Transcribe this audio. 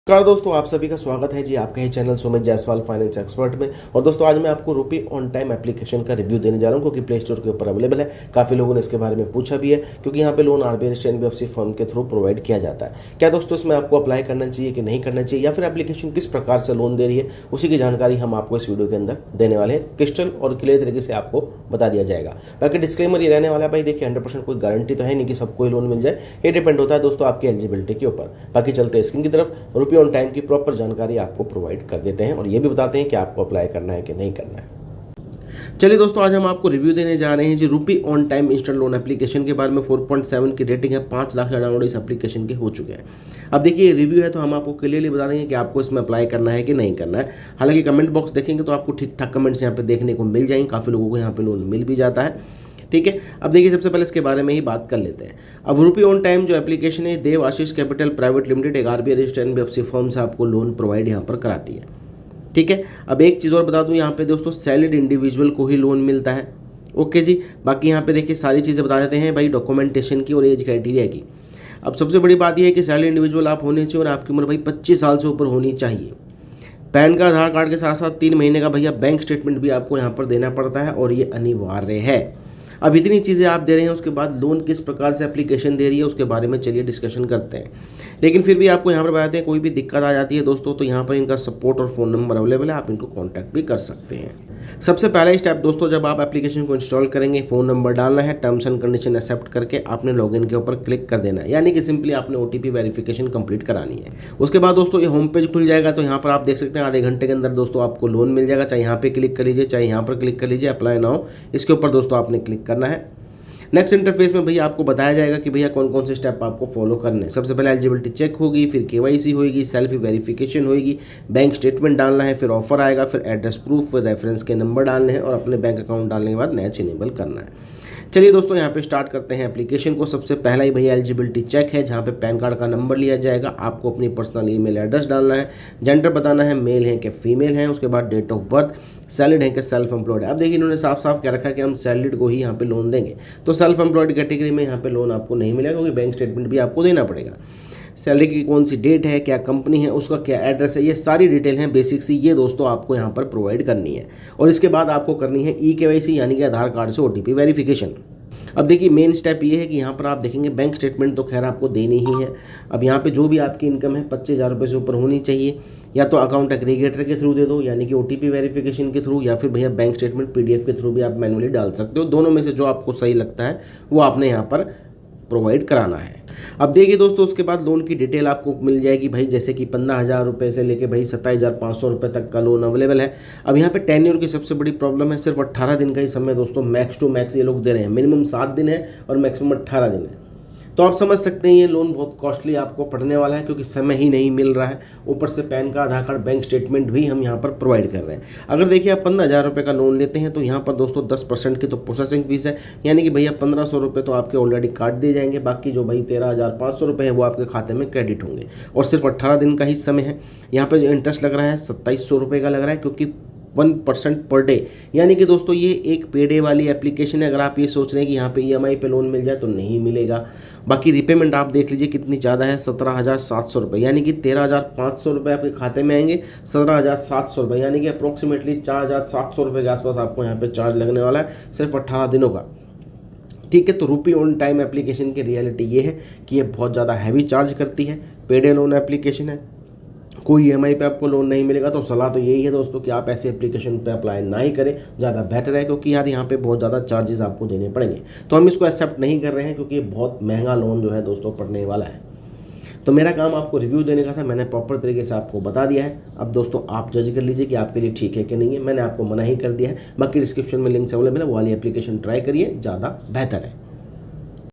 नमस्कार दोस्तों, आप सभी का स्वागत है जी आपके ही channel Sumit Jaiswal finance expert में। और दोस्तों आज मैं आपको रुपी ऑन टाइम एप्लीकेशन का रिव्यू देने जा रहा हूं, क्योंकि प्ले स्टोर के ऊपर अवेलेबल है। काफ़ी लोगों ने इसके बारे में पूछा भी है, क्योंकि यहाँ पे loan RBI registered NBFC firm के थ्रू प्रोवाइड किया जाता है। क्या दोस्तों इसमें आपको अप्लाई करना चाहिए कि नहीं करना चाहिए, या फिर एप्लीकेशन किस प्रकार से लोन दे रही है, उसी की जानकारी हम आपको इस वीडियो के अंदर देने वाले हैं। क्रिस्टल और क्लियर तरीके से आपको बता दिया जाएगा। बाकी डिस्क्लेमर ये रहने वाला है भाई, देखिए 100% कोई गारंटी तो है नहीं कि सबको ही लोन मिल जाए। ये डिपेंड होता है दोस्तों आपकी एलिजिबिलिटी के ऊपर। बाकी चलते हैं स्क्रीन की तरफ। रुपी ऑन टाइम की प्रॉपर जानकारी आपको प्रोवाइड कर देते हैं और ये भी बताते हैं कि आपको अप्लाई करना है कि नहीं करना है। चलिए दोस्तों, आज हम आपको रिव्यू देने जा रहे हैं जी rupee on time instant loan application के बारे में। 4.7 की रेटिंग है, 5 लाख डाउनलोड इस एप्लीकेशन के हो चुके हैं। अब देखिए रिव्यू है तो हम आपको क्लियरली बता देंगे कि आपको इसमें अप्लाई करना है कि नहीं करना है। हालांकि कमेंट बॉक्स देखेंगे तो आपको ठीक ठाक कमेंट्स यहाँ पे देखने को मिल जाएंगे। काफ़ी लोगों को यहाँ पे लोन मिल भी जाता है, ठीक है। अब देखिए सबसे पहले इसके बारे में ही बात कर लेते हैं। अब रुपी ऑन टाइम जो एप्लीकेशन है, देव आशीष कैपिटल प्राइवेट लिमिटेड, एक आरबीआई रजिस्टर्ड एनबीएफसी फर्म से आपको लोन प्रोवाइड यहाँ पर कराती है, ठीक है। अब एक चीज़ और बता दूं, यहाँ पे दोस्तों सैलरीड इंडिविजुअल को ही लोन मिलता है, ओके जी। बाकी यहाँ पे देखिए सारी चीज़ें बता देते हैं भाई, डॉक्यूमेंटेशन की और एज क्राइटेरिया की। अब सबसे बड़ी बात यह है कि सैलरी इंडिविजुअल आप होने चाहिए और आपकी उम्र भाई 25 साल से ऊपर होनी चाहिए। पैन कार्ड, आधार कार्ड के साथ साथ 3 महीने का भैया बैंक स्टेटमेंट भी आपको यहाँ पर देना पड़ता है और ये अनिवार्य है। अब इतनी चीज़ें आप दे रहे हैं, उसके बाद लोन किस प्रकार से एप्लीकेशन दे रही है उसके बारे में चलिए डिस्कशन करते हैं। लेकिन फिर भी आपको यहाँ पर बताते हैं, कोई भी दिक्कत आ जाती है दोस्तों तो यहाँ पर इनका सपोर्ट और फ़ोन नंबर अवेलेबल है, आप इनको कॉन्टैक्ट भी कर सकते हैं। सबसे पहला स्टेप दोस्तों, जब आप एप्लीकेशन को इंस्टॉल करेंगे, फ़ोन नंबर डालना है, टर्म्स एंड कंडीशन एक्सेप्ट करके आपने लॉगिन के ऊपर क्लिक कर देना है, यानी कि सिंपली आपने ओटीपी वेरिफिकेशन कंप्लीट करानी है। उसके बाद दोस्तों ये होम पेज खुल जाएगा, तो यहाँ पर आप देख सकते हैं आधे घंटे के अंदर दोस्तों आपको लोन मिल जाएगा। चाहे यहाँ पे क्लिक कर लीजिए, चाहे यहाँ पर क्लिक कर लीजिए, अप्लाई नाउ, इसके ऊपर दोस्तों आपने क्लिक करना है। नेक्स्ट इंटरफेस में भैया आपको बताया जाएगा कि भैया कौन कौन से स्टेप आपको फॉलो करने हैं। सबसे पहले एलिजिबिलिटी चेक होगी, फिर केवाईसी होगी, सेल्फ वेरिफिकेशन होगी, बैंक स्टेटमेंट डालना है, फिर ऑफर आएगा, फिर एड्रेस प्रूफ, फिर रेफरेंस के नंबर डालने हैं और अपने बैंक अकाउंट डालने के बाद मैच इनेबल करना है। चलिए दोस्तों यहाँ पे स्टार्ट करते हैं एप्लीकेशन को। सबसे पहला ही भैया एलिजिबिलिटी चेक है, जहाँ पे पैन कार्ड का नंबर लिया जाएगा, आपको अपनी पर्सनल ईमेल एड्रेस डालना है, जेंडर बताना है, मेल है कि फीमेल है, उसके बाद डेट ऑफ बर्थ, सैलरीड है कि सेल्फ एम्प्लॉयड है। अब देखिए इन्होंने साफ साफ कह रखा है कि हम सैलरीड को ही यहाँ पे लोन देंगे, तो सेल्फ एम्प्लॉयड कैटेगरी में यहाँ पे लोन आपको नहीं मिलेगा, क्योंकि बैंक स्टेटमेंट भी आपको देना पड़ेगा। सैलरी की कौन सी डेट है, क्या कंपनी है, उसका क्या एड्रेस है, ये सारी डिटेल हैं बेसिक सी, ये दोस्तों आपको यहाँ पर प्रोवाइड करनी है। और इसके बाद आपको करनी है केवाईसी, यानी कि आधार कार्ड से ओटीपी वेरिफिकेशन। अब देखिए मेन स्टेप ये है कि यहाँ पर आप देखेंगे बैंक स्टेटमेंट तो खैर आपको देनी ही है। अब यहाँ पे जो भी आपकी इनकम है 25,000 रुपये से ऊपर होनी चाहिए, या तो अकाउंट एग्रीगेटर के थ्रू दे दो, यानी कि ओटीपी वेरिफिकेशन के थ्रू, या फिर भैया बैंक स्टेटमेंट पीडीएफ के थ्रू भी आप मैनुअली डाल सकते हो। दोनों में से जो आपको सही लगता है वो आपने यहाँ पर प्रोवाइड कराना है। अब देखिए दोस्तों उसके बाद लोन की डिटेल आपको मिल जाएगी भाई, जैसे कि 15,000 रुपये से लेके भाई 27,500 रुपये तक का लोन अवेलेबल है। अब यहाँ पे टेन्योर की सबसे बड़ी प्रॉब्लम है, सिर्फ 18 दिन का ही समय दोस्तों मैक्स टू मैक्स ये लोग दे रहे हैं। मिनिमम 7 दिन है और मैक्सिमम 18 दिन है। तो आप समझ सकते हैं ये लोन बहुत कॉस्टली आपको पड़ने वाला है, क्योंकि समय ही नहीं मिल रहा है। ऊपर से पैन कार्ड, आधार कार्ड, बैंक स्टेटमेंट भी हम यहाँ पर प्रोवाइड कर रहे हैं। अगर देखिए आप 15,000 रुपये का लोन लेते हैं तो यहाँ पर दोस्तों 10% की तो प्रोसेसिंग फीस है, यानी कि भैया 1,500 रुपये तो आपके ऑलरेडी काट दिए जाएंगे। बाकी जो भाई 13,500 रुपये है वो आपके खाते में क्रेडिट होंगे, और सिर्फ 18 दिन का ही समय है। यहाँ पर जो इंटरेस्ट लग रहा है 2,700 रुपये का लग रहा है, क्योंकि 1% पर डे, यानी कि दोस्तों ये एक पे डे वाली एप्लीकेशन है। अगर आप ये सोच रहे हैं कि यहाँ पे ईएमआई पे लोन मिल जाए तो नहीं मिलेगा। बाकी रिपेमेंट आप देख लीजिए कितनी ज़्यादा है, 17,700 रुपये, यानी कि 13,500 रुपये आपके खाते में आएंगे, 17,700 रुपये, यानी कि अप्रोक्सीमेटली 4,700 रुपये के आसपास आपको यहाँ पे चार्ज लगने वाला है सिर्फ 18 दिनों का, ठीक है। तो रुपी ऑन टाइम एप्लीकेशन की रियलिटी ये है कि ये बहुत ज़्यादा हैवी चार्ज करती है, पे डे लोन एप्लीकेशन है, कोई ईएमआई पे आपको लोन नहीं मिलेगा। तो सलाह तो यही है दोस्तों कि आप ऐसे एप्लीकेशन पे अप्लाई ना ही करें, ज़्यादा बेटर है, क्योंकि यार यहाँ पे बहुत ज़्यादा चार्जेस आपको देने पड़ेंगे। तो हम इसको एक्सेप्ट नहीं कर रहे हैं, क्योंकि ये बहुत महंगा लोन जो है दोस्तों पड़ने वाला है। तो मेरा काम आपको रिव्यू देने का था, मैंने प्रॉपर तरीके से आपको बता दिया है। अब दोस्तों आप जज कर लीजिए कि आपके लिए ठीक है कि नहीं है। मैंने आपको मना ही कर दिया है। बाकी डिस्क्रिप्शन में लिंक्स अवेलेबल है, वो वाली एप्लीकेशन ट्राई करिए, ज़्यादा बेहतर है।